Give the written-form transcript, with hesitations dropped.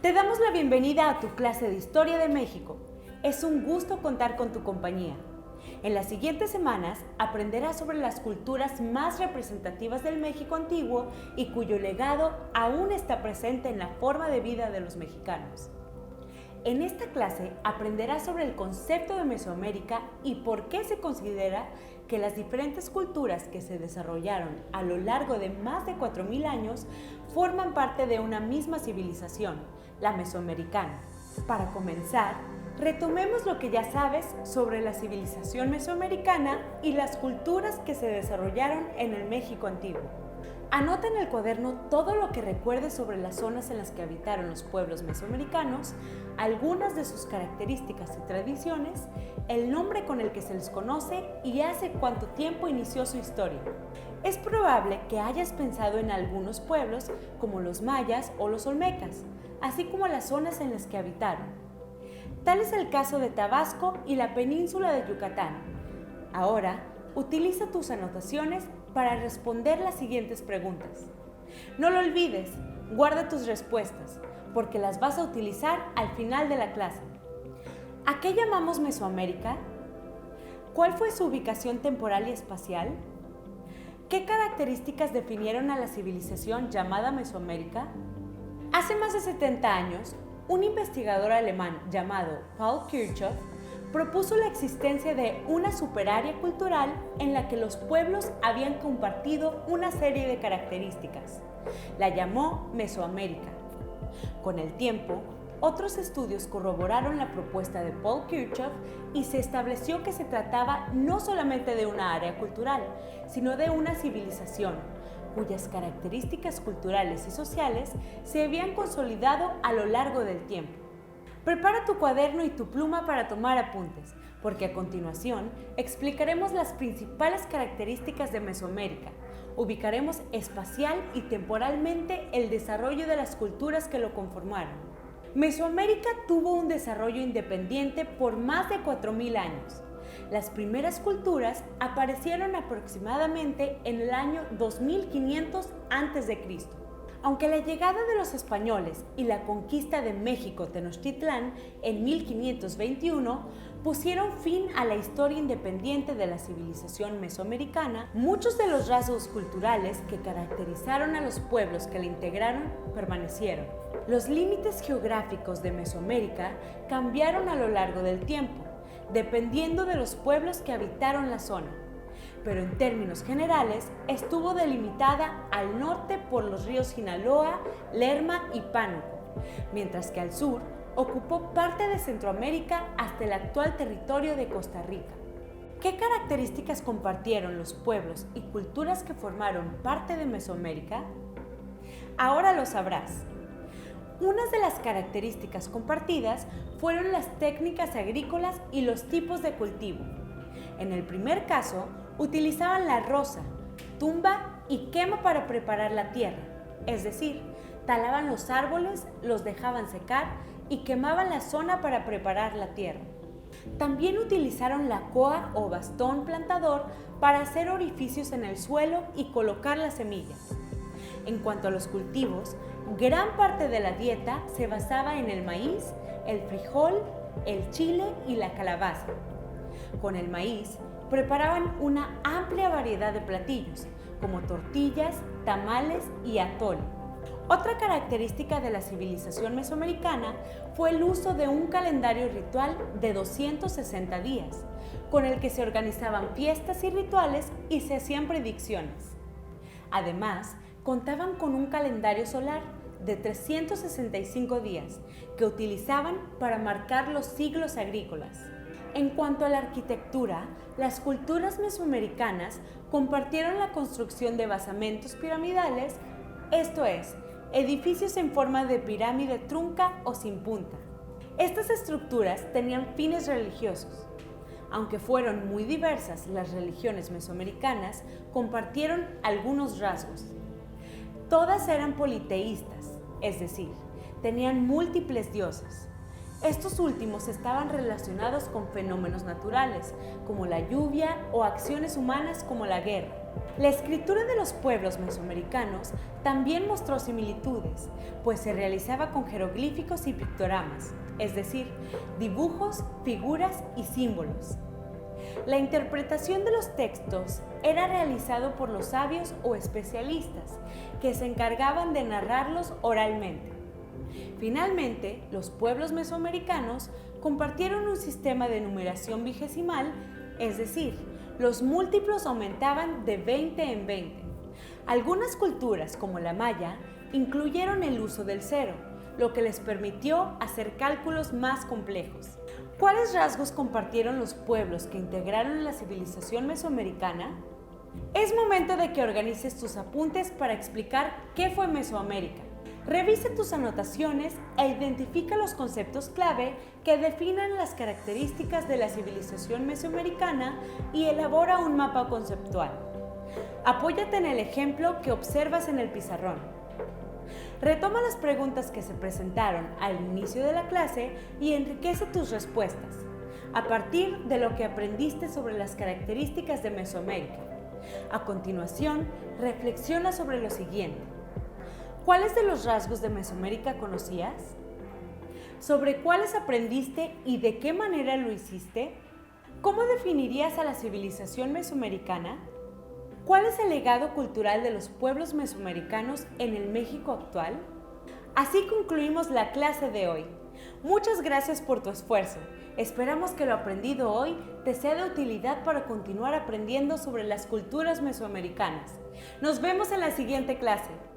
Te damos la bienvenida a tu clase de Historia de México. Es un gusto contar con tu compañía. En las siguientes semanas aprenderás sobre las culturas más representativas del México antiguo y cuyo legado aún está presente en la forma de vida de los mexicanos. En esta clase aprenderás sobre el concepto de Mesoamérica y por qué se considera que las diferentes culturas que se desarrollaron a lo largo de más de 4.000 años forman parte de una misma civilización, la mesoamericana. Para comenzar, retomemos lo que ya sabes sobre la civilización mesoamericana y las culturas que se desarrollaron en el México antiguo. Anota en el cuaderno todo lo que recuerdes sobre las zonas en las que habitaron los pueblos mesoamericanos, algunas de sus características y tradiciones, el nombre con el que se les conoce y hace cuánto tiempo inició su historia. Es probable que hayas pensado en algunos pueblos como los mayas o los olmecas, así como las zonas en las que habitaron. Tal es el caso de Tabasco y la península de Yucatán. Ahora, utiliza tus anotaciones para responder las siguientes preguntas. No lo olvides, guarda tus respuestas, porque las vas a utilizar al final de la clase. ¿A qué llamamos Mesoamérica? ¿Cuál fue su ubicación temporal y espacial? ¿Qué características definieron a la civilización llamada Mesoamérica? Hace más de 70 años, un investigador alemán llamado Paul Kirchhoff propuso la existencia de una superárea cultural en la que los pueblos habían compartido una serie de características. La llamó Mesoamérica. Con el tiempo, otros estudios corroboraron la propuesta de Paul Kirchhoff y se estableció que se trataba no solamente de una área cultural, sino de una civilización, cuyas características culturales y sociales se habían consolidado a lo largo del tiempo. Prepara tu cuaderno y tu pluma para tomar apuntes, porque a continuación explicaremos las principales características de Mesoamérica, ubicaremos espacial y temporalmente el desarrollo de las culturas que lo conformaron. Mesoamérica tuvo un desarrollo independiente por más de 4.000 años. Las primeras culturas aparecieron aproximadamente en el año 2500 a.C. Aunque la llegada de los españoles y la conquista de México Tenochtitlán en 1521 pusieron fin a la historia independiente de la civilización mesoamericana, muchos de los rasgos culturales que caracterizaron a los pueblos que la integraron permanecieron. Los límites geográficos de Mesoamérica cambiaron a lo largo del tiempo, dependiendo de los pueblos que habitaron la zona, pero en términos generales estuvo delimitada al norte por los ríos Sinaloa, Lerma y Pánuco, mientras que al sur ocupó parte de Centroamérica hasta el actual territorio de Costa Rica. ¿Qué características compartieron los pueblos y culturas que formaron parte de Mesoamérica? Ahora lo sabrás. Unas de las características compartidas fueron las técnicas agrícolas y los tipos de cultivo. En el primer caso, utilizaban la roza, tumba y quema para preparar la tierra, es decir, talaban los árboles, los dejaban secar y quemaban la zona para preparar la tierra. También utilizaron la coa o bastón plantador para hacer orificios en el suelo y colocar las semillas. En cuanto a los cultivos, gran parte de la dieta se basaba en el maíz, el frijol, el chile y la calabaza. Con el maíz, preparaban una amplia variedad de platillos, como tortillas, tamales y atole. Otra característica de la civilización mesoamericana fue el uso de un calendario ritual de 260 días, con el que se organizaban fiestas y rituales y se hacían predicciones. Además, contaban con un calendario solar de 365 días, que utilizaban para marcar los ciclos agrícolas. En cuanto a la arquitectura, las culturas mesoamericanas compartieron la construcción de basamentos piramidales, esto es, edificios en forma de pirámide trunca o sin punta. Estas estructuras tenían fines religiosos. Aunque fueron muy diversas las religiones mesoamericanas, compartieron algunos rasgos. Todas eran politeístas, es decir, tenían múltiples dioses. Estos últimos estaban relacionados con fenómenos naturales, como la lluvia o acciones humanas como la guerra. La escritura de los pueblos mesoamericanos también mostró similitudes, pues se realizaba con jeroglíficos y pictogramas, es decir, dibujos, figuras y símbolos. La interpretación de los textos era realizado por los sabios o especialistas, que se encargaban de narrarlos oralmente. Finalmente, los pueblos mesoamericanos compartieron un sistema de numeración vigesimal, es decir, los múltiplos aumentaban de 20 en 20. Algunas culturas, como la maya, incluyeron el uso del cero, lo que les permitió hacer cálculos más complejos. ¿Cuáles rasgos compartieron los pueblos que integraron la civilización mesoamericana? Es momento de que organices tus apuntes para explicar qué fue Mesoamérica. Revisa tus anotaciones e identifica los conceptos clave que definen las características de la civilización mesoamericana y elabora un mapa conceptual. Apóyate en el ejemplo que observas en el pizarrón. Retoma las preguntas que se presentaron al inicio de la clase y enriquece tus respuestas a partir de lo que aprendiste sobre las características de Mesoamérica. A continuación, reflexiona sobre lo siguiente. ¿Cuáles de los rasgos de Mesoamérica conocías? ¿Sobre cuáles aprendiste y de qué manera lo hiciste? ¿Cómo definirías a la civilización mesoamericana? ¿Cuál es el legado cultural de los pueblos mesoamericanos en el México actual? Así concluimos la clase de hoy. Muchas gracias por tu esfuerzo. Esperamos que lo aprendido hoy te sea de utilidad para continuar aprendiendo sobre las culturas mesoamericanas. Nos vemos en la siguiente clase.